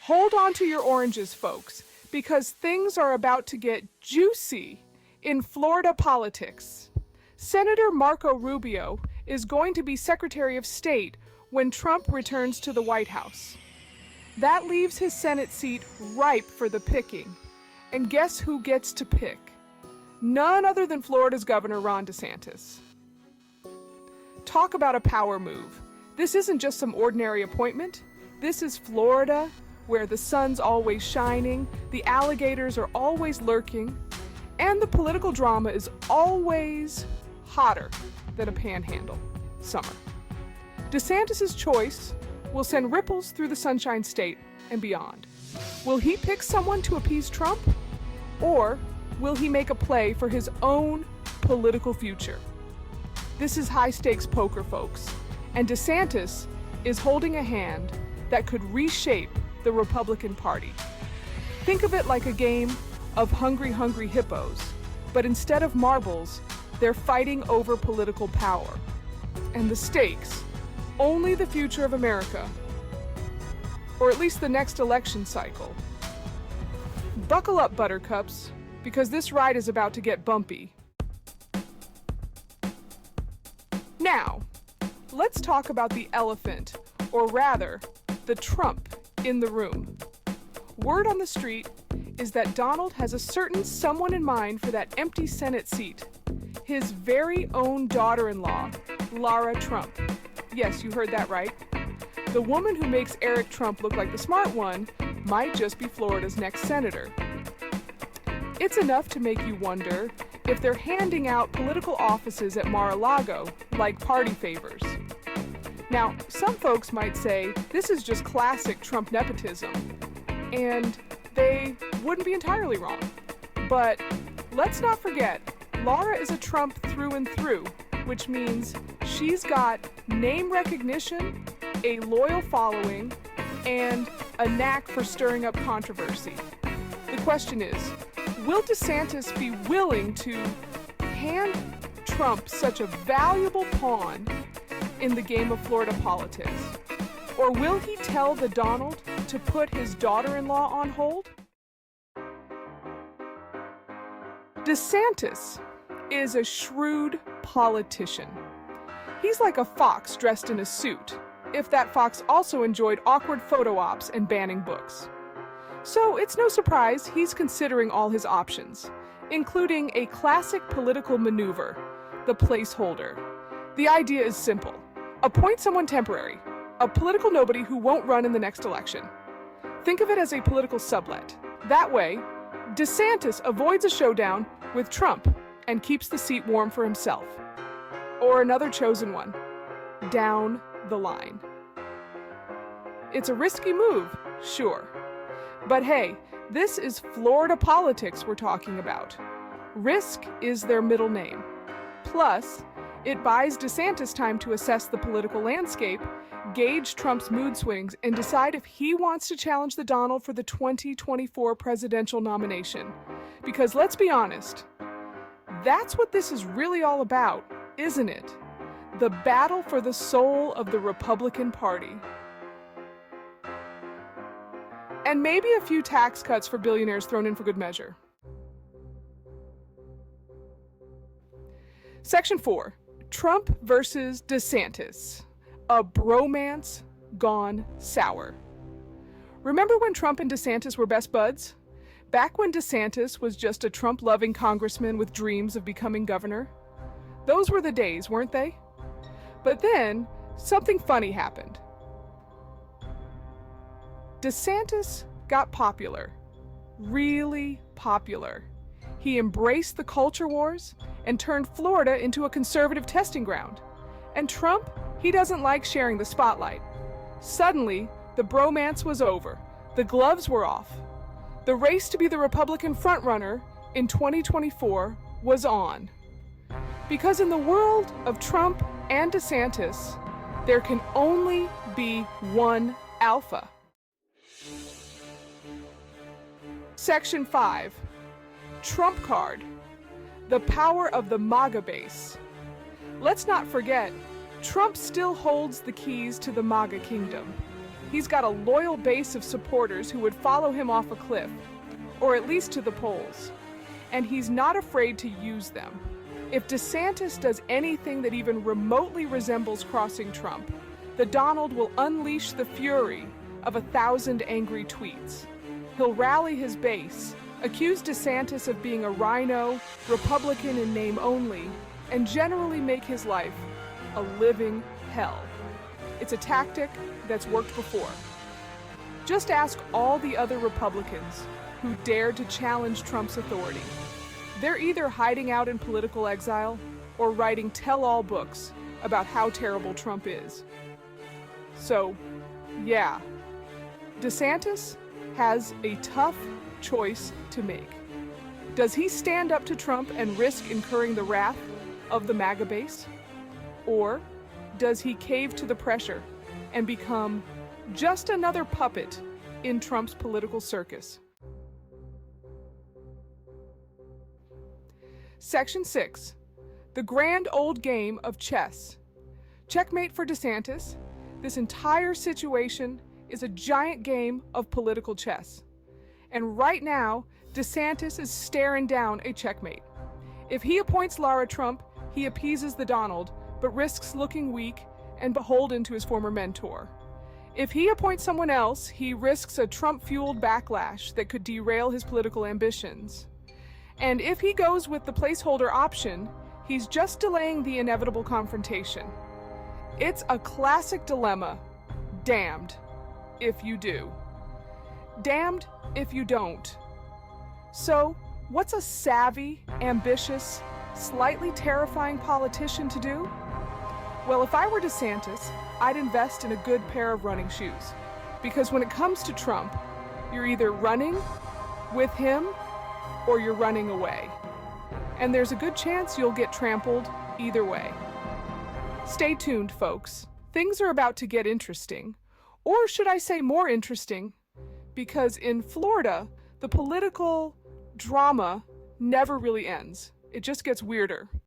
Hold on to your oranges, folks, because things are about to get juicy in Florida politics. Senator Marco Rubio is going to be Secretary of State when Trump returns to the White House. That leaves his Senate seat ripe for the picking. And guess who gets to pick? None other than Florida's Governor Ron DeSantis. Talk about a power move. This isn't just some ordinary appointment. This is Florida, where the sun's always shining, the alligators are always lurking, and the political drama is always hotter than a panhandle summer. DeSantis' choice will send ripples through the Sunshine State and beyond. Will he pick someone to appease Trump? Or will he make a play for his own political future? This is high-stakes poker, folks, and DeSantis is holding a hand that could reshape the Republican Party. Think of it like a game of hungry, hungry hippos, but instead of marbles, they're fighting over political power. And the stakes, only the future of America, or at least the next election cycle. Buckle up, buttercups, because this ride is about to get bumpy. Now, let's talk about the elephant, or rather, the Trump in the room. Word on the street is that Donald has a certain someone in mind for that empty Senate seat. His very own daughter-in-law, Lara Trump. Yes, you heard that right. The woman who makes Eric Trump look like the smart one might just be Florida's next senator. It's enough to make you wonder if they're handing out political offices at Mar-a-Lago like party favors. Now, some folks might say this is just classic Trump nepotism, and they wouldn't be entirely wrong. But let's not forget, Lara is a Trump through and through, which means she's got name recognition, a loyal following, and a knack for stirring up controversy. The question is, will DeSantis be willing to hand Trump such a valuable pawn in the game of Florida politics? Or will he tell the Donald to put his daughter-in-law on hold? DeSantis is a shrewd politician. He's like a fox dressed in a suit, if that fox also enjoyed awkward photo ops and banning books. So it's no surprise he's considering all his options, including a classic political maneuver, the placeholder. The idea is simple. Appoint someone temporary, a political nobody who won't run in the next election. Think of it as a political sublet. That way, DeSantis avoids a showdown with Trump and keeps the seat warm for himself. Or another chosen one, down the line. It's a risky move, sure. But hey, this is Florida politics we're talking about. Risk is their middle name. Plus, it buys DeSantis time to assess the political landscape, gauge Trump's mood swings, and decide if he wants to challenge the Donald for the 2024 presidential nomination. Because let's be honest, that's what this is really all about, isn't it? The battle for the soul of the Republican Party. And maybe a few tax cuts for billionaires thrown in for good measure. Section 4, Trump versus DeSantis, a bromance gone sour. Remember when Trump and DeSantis were best buds? Back when DeSantis was just a Trump-loving congressman with dreams of becoming governor? Those were the days, weren't they? But then, something funny happened. DeSantis got popular, really popular. He embraced the culture wars and turned Florida into a conservative testing ground. And Trump, he doesn't like sharing the spotlight. Suddenly, the bromance was over. The gloves were off. The race to be the Republican frontrunner in 2024 was on. Because in the world of Trump and DeSantis, there can only be one alpha. Section 5, Trump card, the power of the MAGA base. Let's not forget, Trump still holds the keys to the MAGA kingdom. He's got a loyal base of supporters who would follow him off a cliff, or at least to the polls. And he's not afraid to use them. If DeSantis does anything that even remotely resembles crossing Trump, the Donald will unleash the fury of 1,000 angry tweets. He'll rally his base, accuse DeSantis of being a rhino, Republican in name only, and generally make his life a living hell. It's a tactic that's worked before. Just ask all the other Republicans who dared to challenge Trump's authority. They're either hiding out in political exile or writing tell-all books about how terrible Trump is. So, yeah, DeSantis has a tough choice to make. Does he stand up to Trump and risk incurring the wrath of the MAGA base? Or does he cave to the pressure and become just another puppet in Trump's political circus? Section 6. The grand old game of chess. Checkmate for DeSantis. This entire situation is a giant game of political chess. And right now, DeSantis is staring down a checkmate. If he appoints Lara Trump, he appeases the Donald, but risks looking weak and beholden to his former mentor. If he appoints someone else, he risks a Trump-fueled backlash that could derail his political ambitions. And if he goes with the placeholder option, he's just delaying the inevitable confrontation. It's a classic dilemma. Damned if you do. Damned if you don't. So, what's a savvy, ambitious, slightly terrifying politician to do? Well, if I were DeSantis, I'd invest in a good pair of running shoes. Because when it comes to Trump, you're either running with him or you're running away. And there's a good chance you'll get trampled either way. Stay tuned, folks. Things are about to get interesting. Or should I say more interesting? Because in Florida, the political drama never really ends. It just gets weirder.